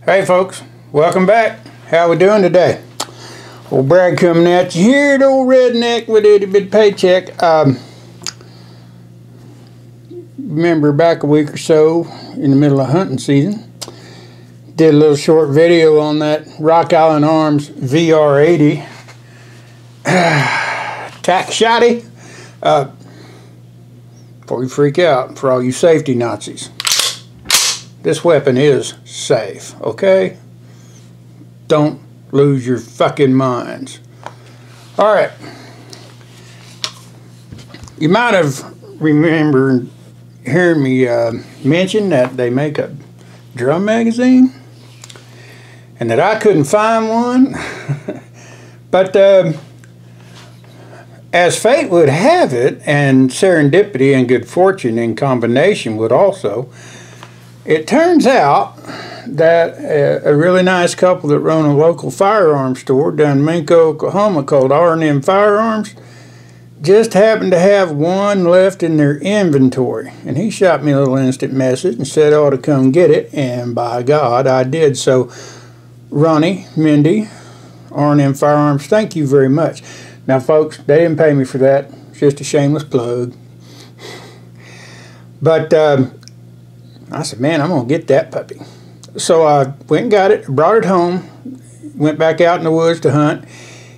Hey folks, welcome back. How we doing today? Old Brad coming at you here, the old redneck with a bit paycheck. Remember back a week or so in the middle of hunting season, did a little short video on that Rock Island Arms VR-80 Tac Shotty. Before you freak out, for all you safety Nazis, this weapon is safe, okay? Don't lose your fucking minds. Alright. You might have remembered hearing me mention that they make a drum magazine and that I couldn't find one. But as fate would have it, and serendipity and good fortune in combination would also, it turns out that a really nice couple that run a local firearms store down in Minko, Oklahoma called R&M Firearms just happened to have one left in their inventory. And he shot me a little instant message and said I ought to come get it, and by God, I did. So, Ronnie, Mindy, R&M Firearms, thank you very much. Now, folks, they didn't pay me for that. It's just a shameless plug. But I said, man, I'm going to get that puppy. So I went and got it, brought it home, went back out in the woods to hunt,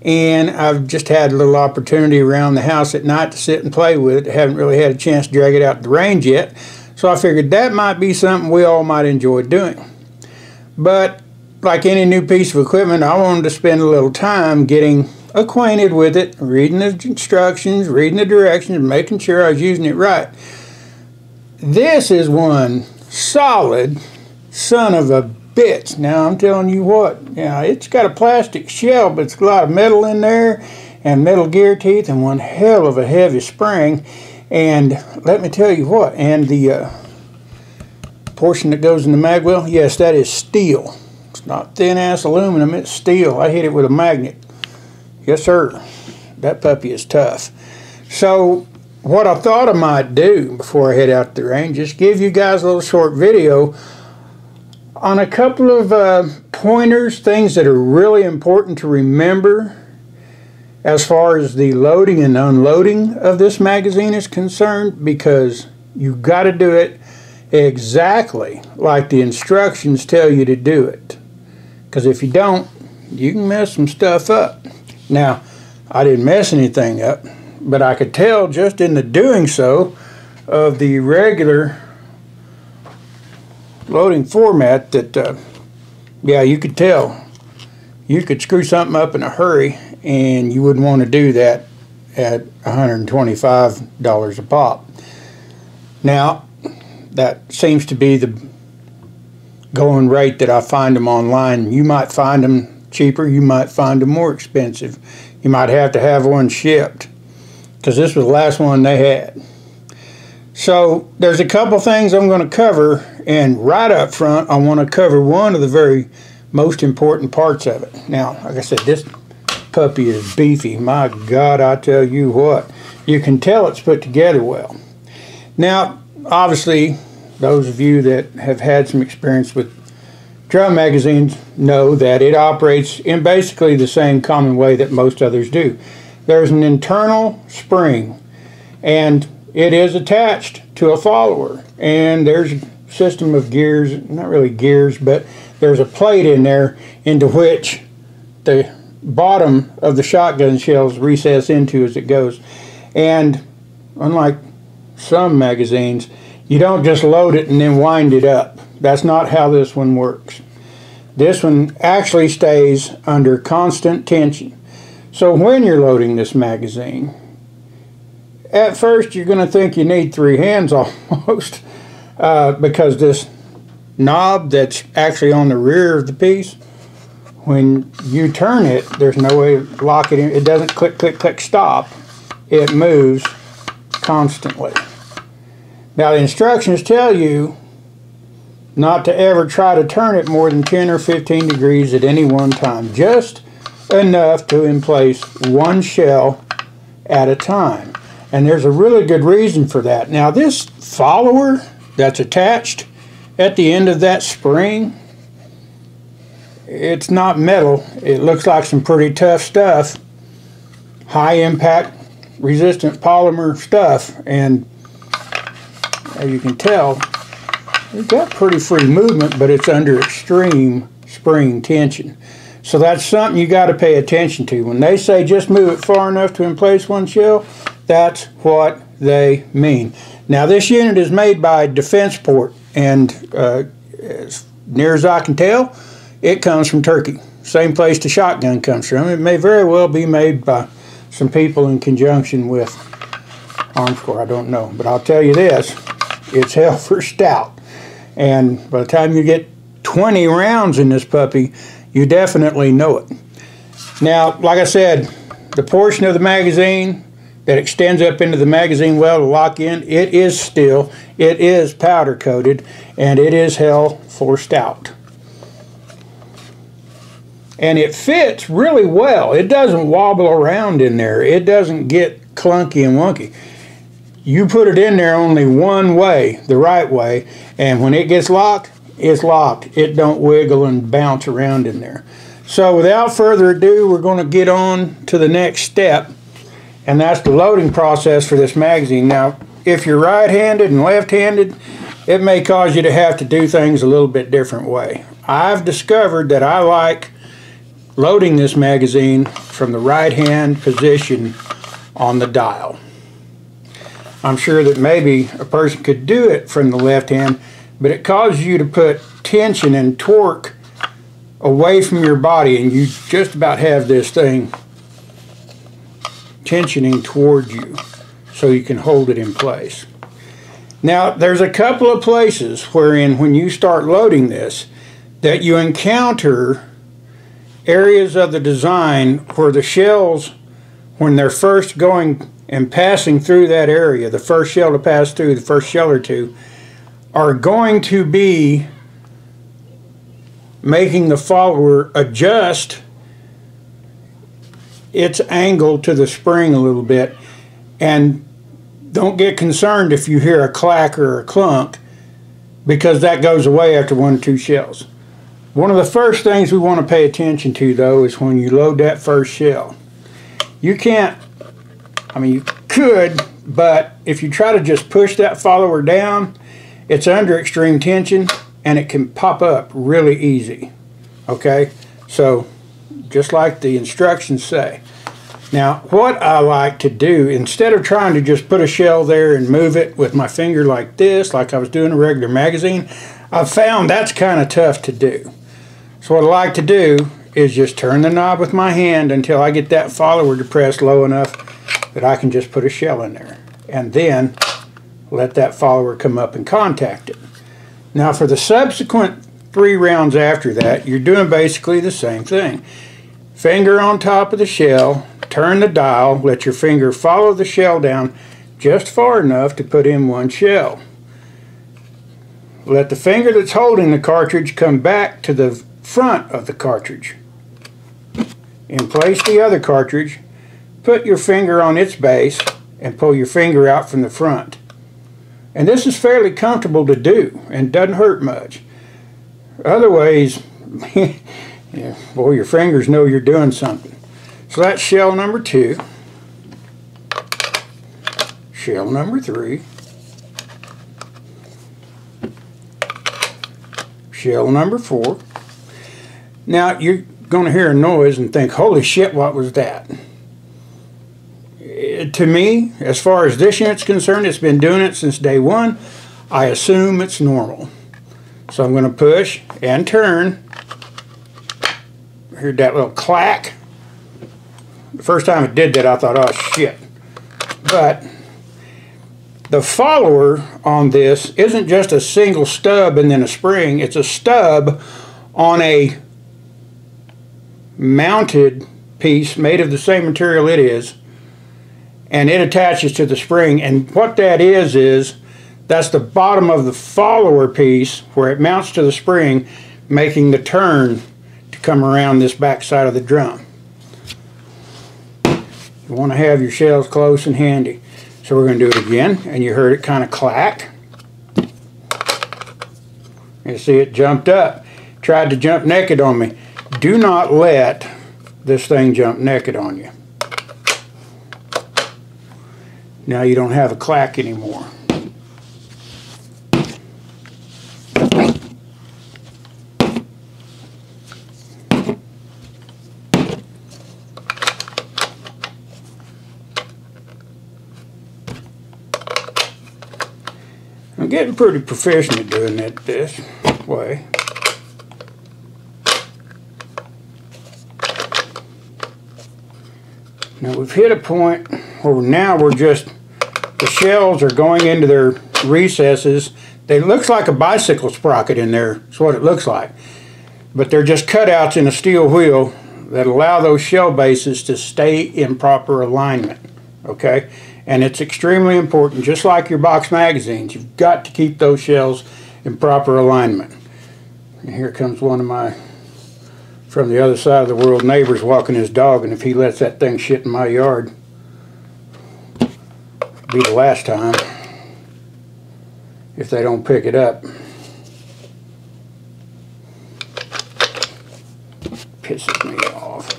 and I've just had a little opportunity around the house at night to sit and play with it. I haven't really had a chance to drag it out to the range yet, so I figured that might be something we all might enjoy doing. But like any new piece of equipment, I wanted to spend a little time getting acquainted with it, reading the instructions, reading the directions, making sure I was using it right. This is one solid son of a bitch. Now I'm telling you what, it's got a plastic shell, but it's got a lot of metal in there and metal gear teeth and one hell of a heavy spring. And let me tell you what, and the portion that goes in the mag well, yes, that is steel. It's not thin ass aluminum, it's steel. I hit it with a magnet. Yes sir, that puppy is tough. So what I thought I might do before I head out to the range is give you guys a little short video on a couple of pointers, things that are really important to remember as far as the loading and unloading of this magazine is concerned, because you got to do it exactly like the instructions tell you to do it, because if you don't, you can mess some stuff up. Now, I didn't mess anything up, but I could tell just in the doing so of the regular loading format that, yeah, you could tell. You could screw something up in a hurry, and you wouldn't want to do that at $125 a pop. Now, that seems to be the going rate that I find them online. You might find them cheaper, you might find them more expensive. You might have to have one shipped, because this was the last one they had. So there's a couple things I'm going to cover, and right up front I want to cover one of the very most important parts of it. Now, like I said, this puppy is beefy. My God, I tell you what, you can tell it's put together well. Now, obviously, those of you that have had some experience with drum magazines know that it operates in basically the same common way that most others do. There's an internal spring, and it is attached to a follower, and there's a system of gears, not really gears, but there's a plate in there into which the bottom of the shotgun shells recess into as it goes. And unlike some magazines, you don't just load it and then wind it up. That's not how this one works. This one actually stays under constant tension. So when you're loading this magazine, at first you're going to think you need three hands almost, because this knob that's actually on the rear of the piece, when you turn it, there's no way to lock it in. It doesn't click, click, click, stop. It moves constantly. Now the instructions tell you not to ever try to turn it more than 10 or 15 degrees at any one time. Just enough to emplace one shell at a time. And there's a really good reason for that. Now this follower that's attached at the end of that spring, it's not metal. It looks like some pretty tough stuff, high impact resistant polymer stuff, and as you can tell, it's got pretty free movement, but it's under extreme spring tension. So that's something you got to pay attention to. When they say just move it far enough to emplace one shell, that's what they mean. Now this unit is made by Defenseport, and as near as I can tell, it comes from Turkey. Same place the shotgun comes from. It may very well be made by some people in conjunction with ArmsCorp, I don't know. But I'll tell you this, it's hell for stout. And by the time you get 20 rounds in this puppy, you definitely know it. Now, like I said, the portion of the magazine that extends up into the magazine well to lock in, it is powder coated, and it is hell for stout. And it fits really well. It doesn't wobble around in there. It doesn't get clunky and wonky. You put it in there only one way, the right way, and when it gets locked, it's locked. It don't wiggle and bounce around in there. So without further ado, we're going to get on to the next step, and that's the loading process for this magazine. Now, if you're right-handed and left-handed, it may cause you to have to do things a little bit different way. I've discovered that I like loading this magazine from the right-hand position on the dial. I'm sure that maybe a person could do it from the left hand, but it causes you to put tension and torque away from your body, and you just about have this thing tensioning towards you so you can hold it in place. Now, there's a couple of places wherein when you start loading this that you encounter areas of the design where the shells, when they're first going and passing through that area, the first shell to pass through, the first shell or two, are going to be making the follower adjust its angle to the spring a little bit. And don't get concerned if you hear a clack or a clunk, because that goes away after 1 or 2 shells. One of the first things we want to pay attention to, though, is when you load that first shell. You can't, I mean, you could, but if you try to just push that follower down, it's under extreme tension and it can pop up really easy. Okay? So, just like the instructions say. Now, what I like to do, instead of trying to just put a shell there and move it with my finger like this, like I was doing a regular magazine, I've found that's kind of tough to do. So what I like to do is just turn the knob with my hand until I get that follower depressed low enough that I can just put a shell in there, and then let that follower come up and contact it. Now for the subsequent 3 rounds after that, you're doing basically the same thing. Finger on top of the shell, turn the dial, let your finger follow the shell down just far enough to put in 1 shell. Let the finger that's holding the cartridge come back to the front of the cartridge. And place the other cartridge, put your finger on its base, and pull your finger out from the front. And this is fairly comfortable to do and doesn't hurt much. Other ways, yeah, boy, your fingers know you're doing something. So that's shell number 2, shell number 3, shell number 4. Now you're going to hear a noise and think, holy shit, what was that? To me, as far as this unit's concerned, it's been doing it since day 1. I assume it's normal. So I'm going to push and turn. Heard that little clack. The first time it did that, I thought, oh shit. But the follower on this isn't just a single stub and then a spring. It's a stub on a mounted piece made of the same material it is, and it attaches to the spring. And what that is that's the bottom of the follower piece where it mounts to the spring, making the turn to come around this back side of the drum. You want to have your shells close and handy. So we're going to do it again, and you heard it kind of clack. You see it jumped up. Tried to jump naked on me. do not let this thing jump naked on you. Now you don't have a clack anymore. I'm getting pretty proficient at doing it this way. Now we've hit a point where now the shells are going into their recesses. It looks like a bicycle sprocket in there, that's what it looks like. But they're just cutouts in a steel wheel that allow those shell bases to stay in proper alignment, okay? And it's extremely important, just like your box magazines, you've got to keep those shells in proper alignment. And here comes one of my, from the other side of the world, neighbors walking his dog, and if he lets that thing shit in my yard, it'll be the last time if they don't pick it up. Pisses me off.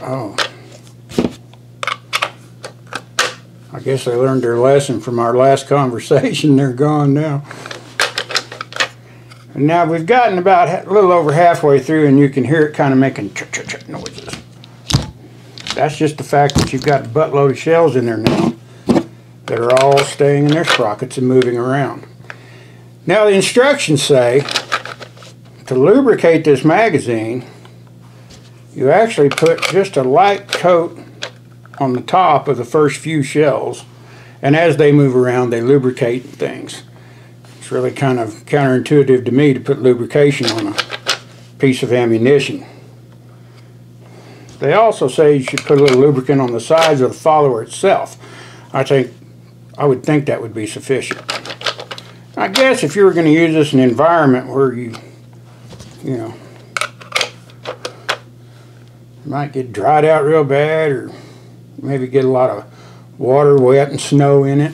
Oh. I guess they learned their lesson from our last conversation. They're gone now. And now we've gotten about a little over halfway through, and you can hear it kind of making ch-ch-ch noises. That's just the fact that you've got a buttload of shells in there now that are all staying in their sprockets and moving around. Now the instructions say to lubricate this magazine, you actually put just a light coat on the top of the first few shells, and as they move around they lubricate things. It's really kind of counterintuitive to me to put lubrication on a piece of ammunition. They also say you should put a little lubricant on the sides of the follower itself. I would think that would be sufficient. I guess if you were going to use this in an environment where you know, might get dried out real bad, or maybe get a lot of water, wet, and snow in it,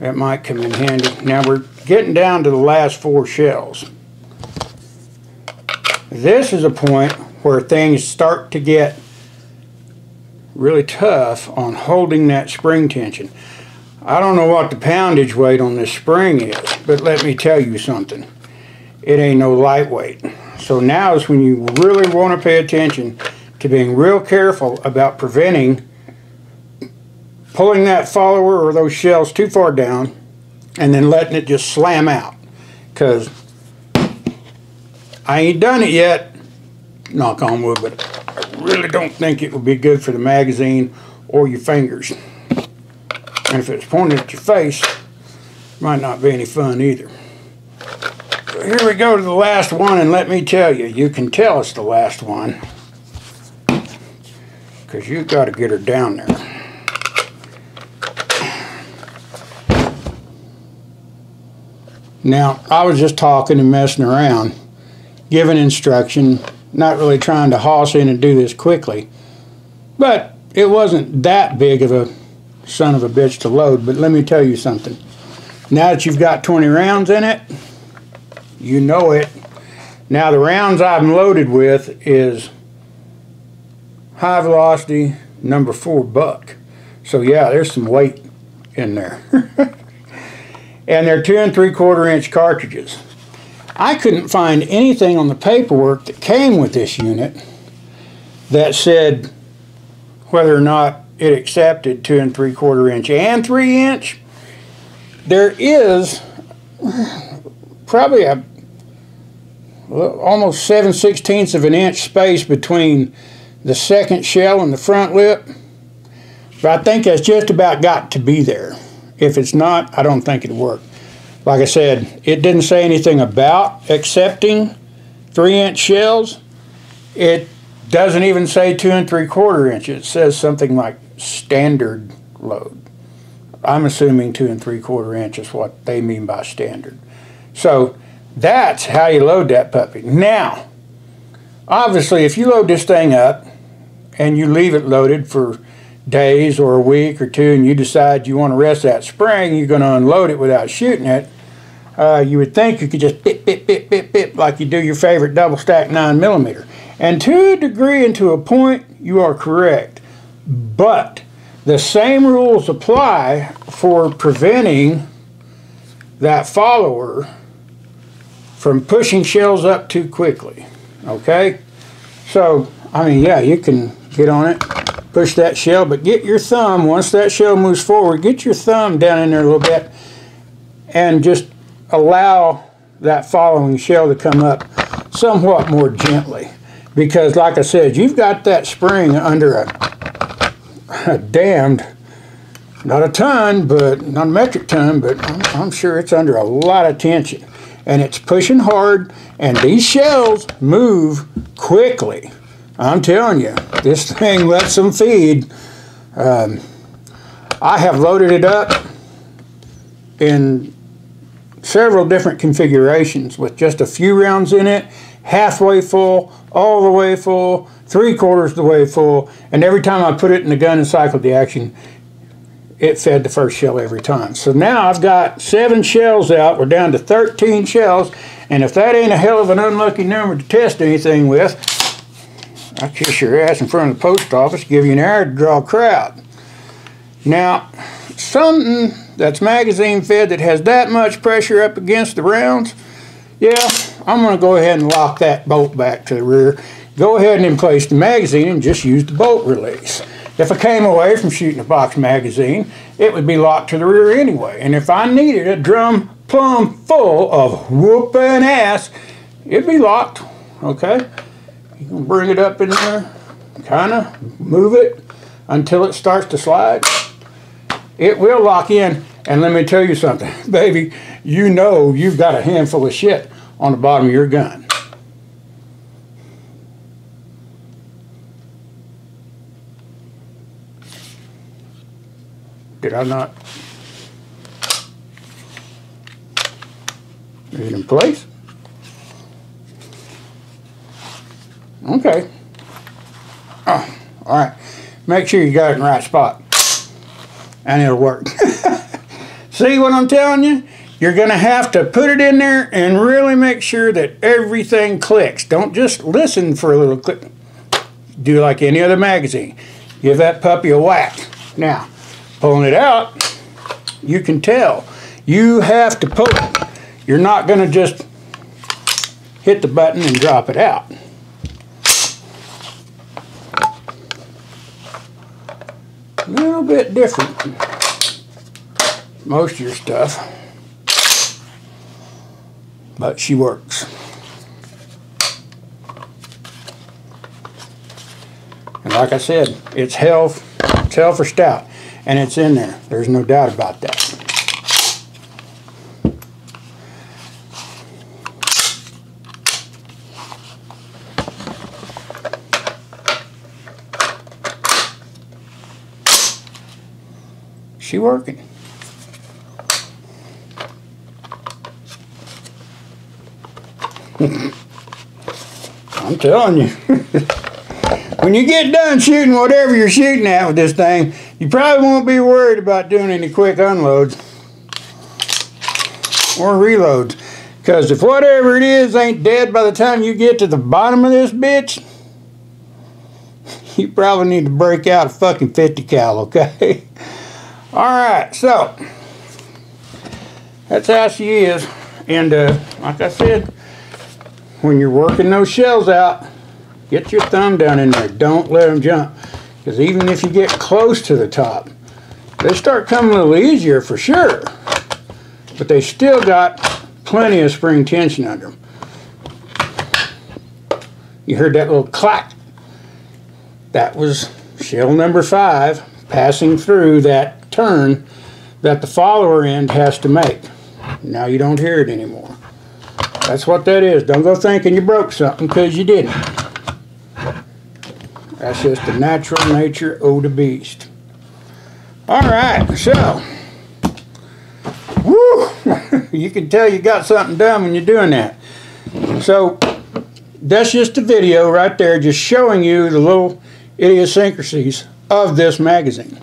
that might come in handy. Now we're getting down to the last 4 shells. This is a point where things start to get really tough on holding that spring tension. I don't know what the poundage weight on this spring is, but let me tell you something. It ain't no lightweight. So now is when you really want to pay attention to being real careful about preventing pulling that follower or those shells too far down and then letting it just slam out. Because I ain't done it yet, knock on wood, but I really don't think it would be good for the magazine or your fingers. And if it's pointed at your face, it might not be any fun either. So here we go to the last one, and let me tell you, you can tell it's the last one because you've got to get her down there. Now, I was just talking and messing around, giving instruction, not really trying to hoss in and do this quickly, but it wasn't that big of a son of a bitch to load. But let me tell you something. Now that you've got 20 rounds in it, you know it. Now the rounds I'm loaded with is high velocity number 4 buck. So yeah, there's some weight in there. And they're 2 3/4 inch cartridges. I couldn't find anything on the paperwork that came with this unit that said whether or not it accepted 2 3/4 inch and 3 inch. There is probably almost 7/16 of an inch space between the second shell and the front lip, but I think that's just about got to be there. If it's not, I don't think it'll work. Like I said, it didn't say anything about accepting 3 inch shells. It doesn't even say 2 3/4 inch. It says something like standard load. I'm assuming 2 3/4 inch is what they mean by standard. So that's how you load that puppy. Now, obviously, if you load this thing up and you leave it loaded for days or a week or 2 and you decide you want to rest that spring, you're going to unload it without shooting it, You would think you could just bip, bip, bip, bip, bip, like you do your favorite double stack 9mm. And to a degree and to a point, you are correct. But the same rules apply for preventing that follower from pushing shells up too quickly. Okay? So, I mean, yeah, you can get on it, push that shell, but get your thumb, once that shell moves forward, get your thumb down in there a little bit and just allow that following shell to come up somewhat more gently. Because, like I said, you've got that spring under a damned, not a ton, but not a metric ton, but I'm sure it's under a lot of tension. And it's pushing hard, and these shells move quickly. I'm telling you, this thing lets them feed. I have loaded it up in several different configurations with just a few rounds in it, halfway full, all the way full, 3/4 the way full, and every time I put it in the gun and cycled the action, it fed the first shell every time. So now I've got 7 shells out. We're down to 13 shells, and if that ain't a hell of an unlucky number to test anything with, I'll kiss your ass in front of the post office, give you an arrow to draw a crowd. Now, something that's magazine fed that has that much pressure up against the rounds, yeah, I'm going to go ahead and lock that bolt back to the rear. Go ahead and place the magazine and just use the bolt release. If I came away from shooting a box magazine, it would be locked to the rear anyway. And if I needed a drum plumb full of whooping ass, it'd be locked, okay? You can bring it up in there, kind of move it until it starts to slide. It will lock in, and let me tell you something, baby, you know you've got a handful of shit on the bottom of your gun. Did I not get it in place? Okay. Oh, all right. Make sure you got it in the right spot, and it'll work. See what I'm telling you? You're going to have to put it in there and really make sure that everything clicks. Don't just listen for a little click. Do like any other magazine. Give that puppy a whack. Now, pulling it out, you can tell. You have to pull it. You're not going to just hit the button and drop it out. A little bit different than most of your stuff, but she works. And like I said, it's hell for stout, and it's in there. There's no doubt about that. She working. I'm telling you. When you get done shooting whatever you're shooting at with this thing, you probably won't be worried about doing any quick unloads or reloads. Because if whatever it is ain't dead by the time you get to the bottom of this bitch, you probably need to break out a fucking 50 cal, okay? Alright, so that's how she is. And like I said, when you're working those shells out, get your thumb down in there. Don't let them jump. Because even if you get close to the top, they start coming a little easier for sure. But they still got plenty of spring tension under them. You heard that little clack. That was shell number 5 passing through that turn that the follower end has to make. Now you don't hear it anymore. That's what that is. Don't go thinking you broke something because you didn't. That's just the natural nature of the beast. Alright, so woo, you can tell you got something done when you're doing that. So that's just a video right there just showing you the little idiosyncrasies of this magazine.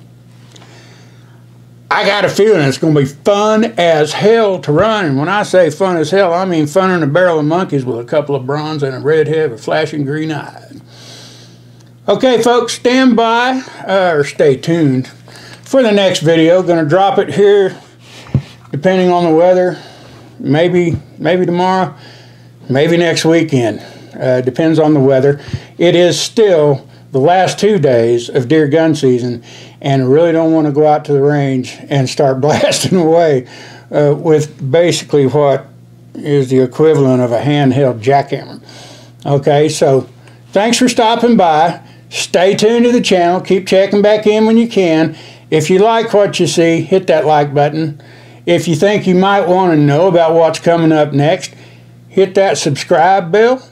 I got a feeling it's going to be fun as hell to run. And when I say fun as hell, I mean fun in a barrel of monkeys with a couple of bronze and a redhead with flashing green eyes. Okay, folks, stand by or stay tuned for the next video. Going to drop it here, depending on the weather. Maybe tomorrow, maybe next weekend. Depends on the weather. It is still the last 2 days of deer gun season, and I really don't want to go out to the range and start blasting away with basically what is the equivalent of a handheld jackhammer. Okay, so thanks for stopping by. Stay tuned to the channel. Keep checking back in when you can. If you like what you see, hit that like button. If you think you might want to know about what's coming up next, hit that subscribe bell.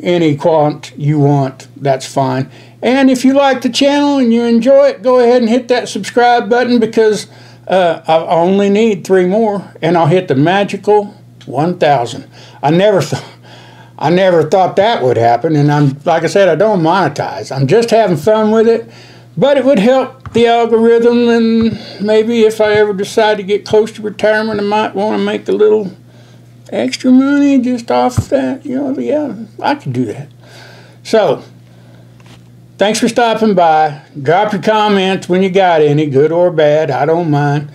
Any quant you want, that's fine. And if you like the channel and you enjoy it, go ahead and hit that subscribe button, because I only need 3 more and I'll hit the magical 1,000. I never thought that would happen, and like I said, I don't monetize. I'm just having fun with it, but it would help the algorithm, and maybe if I ever decide to get close to retirement, I might want to make a little extra money just off that, you know. Yeah, I could do that. So, thanks for stopping by. Drop your comments when you got any, good or bad. I don't mind.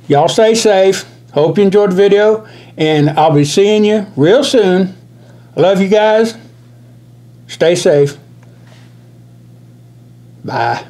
Y'all stay safe. Hope you enjoyed the video, and I'll be seeing you real soon. I love you guys. Stay safe. Bye.